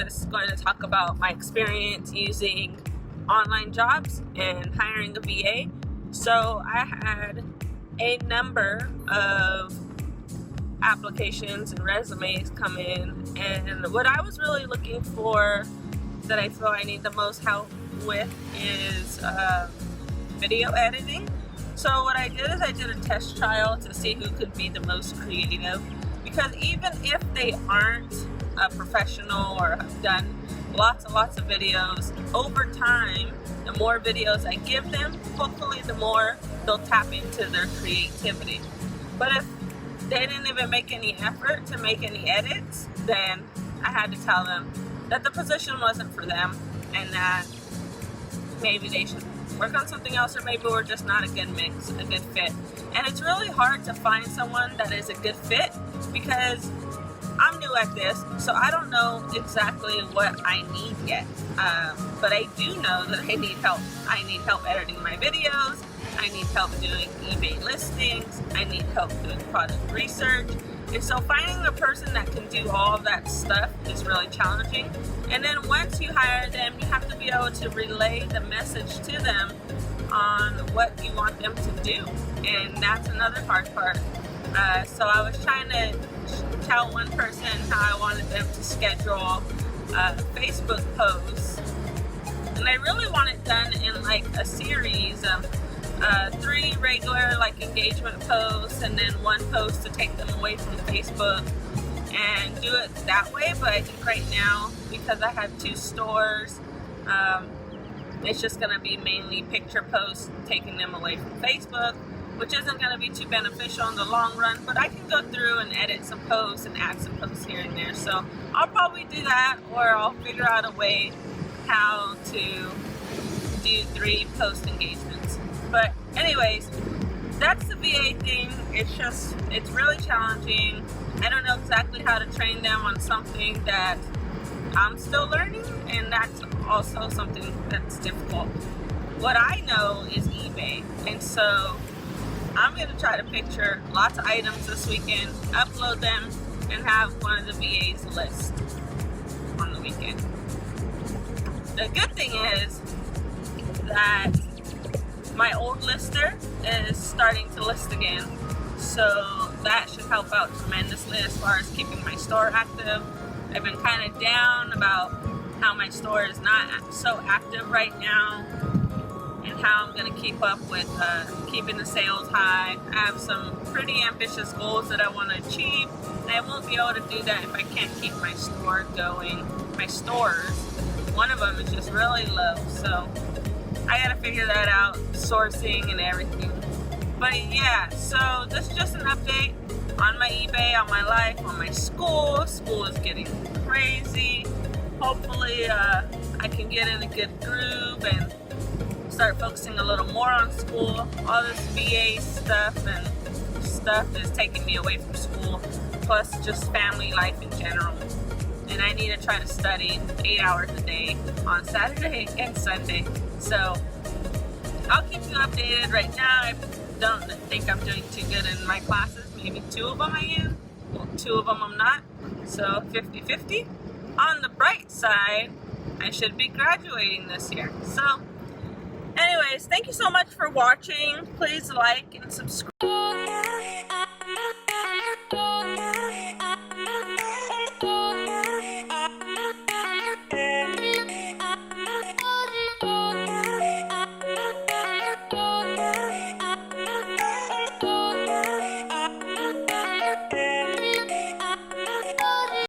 just going to talk about my experience using online jobs and hiring a VA. So I had a number of applications and resumes come in, and what I was really looking for that I feel I need the most help with is video editing. So what I did is I did a test trial to see who could be the most creative, because even if they aren't a professional or have done lots and lots of videos, over time, the more videos I give them, hopefully the more they'll tap into their creativity. But if they didn't even make any effort to make any edits, then I had to tell them that the position wasn't for them and that maybe they should work on something else, or maybe we're just not a good mix, a good fit. And it's really hard to find someone that is a good fit because I'm new at this, so I don't know exactly what I need yet. But I do know that I need help. I need help editing my videos. I need help doing eBay listings. I need help doing product research. And so finding a person that can do all of that stuff is really challenging. And then once you hire them, you have to be able to relay the message to them on what you want them to do. And that's another hard part. So I was trying to tell one person how I wanted them to schedule Facebook posts. And I really want it done in like a series of 3 regular like engagement posts and then 1 post to take them away from Facebook, and do it that way. But I think right now, because I have 2 stores, it's just going to be mainly picture posts taking them away from Facebook, which isn't going to be too beneficial in the long run. But I can go through and edit some posts and add some posts here and there. So I'll probably do that, or I'll figure out a way how to do 3 post engagements. But anyways, that's the VA thing. It's really challenging. I don't know exactly how to train them on something that I'm still learning, and that's also something that's difficult. What I know is eBay, and so I'm going to try to picture lots of items this weekend, upload them, and have one of the VAs list on the weekend. The good thing is that my old lister is starting to list again, so that should help out tremendously as far as keeping my store active. I've been kind of down about how my store is not so active right now, and how I'm going to keep up with keeping the sales high. I have some pretty ambitious goals that I want to achieve, and I won't be able to do that if I can't keep my store going. My stores, one of them is just really low, so I gotta figure that out, sourcing and everything. But yeah, so this is just an update on my eBay, on my life, on my school. School is getting crazy. Hopefully I can get in a good groove and start focusing a little more on school. All this VA stuff and stuff is taking me away from school, plus just family life in general. And I need to try to study 8 hours a day on Saturday and Sunday. So I'll keep you updated. Right now, I don't think I'm doing too good in my classes. Maybe 2 of them I am. Well, 2 of them I'm not. So 50-50. On the bright side, I should be graduating this year. So anyways, thank you so much for watching. Please like and subscribe.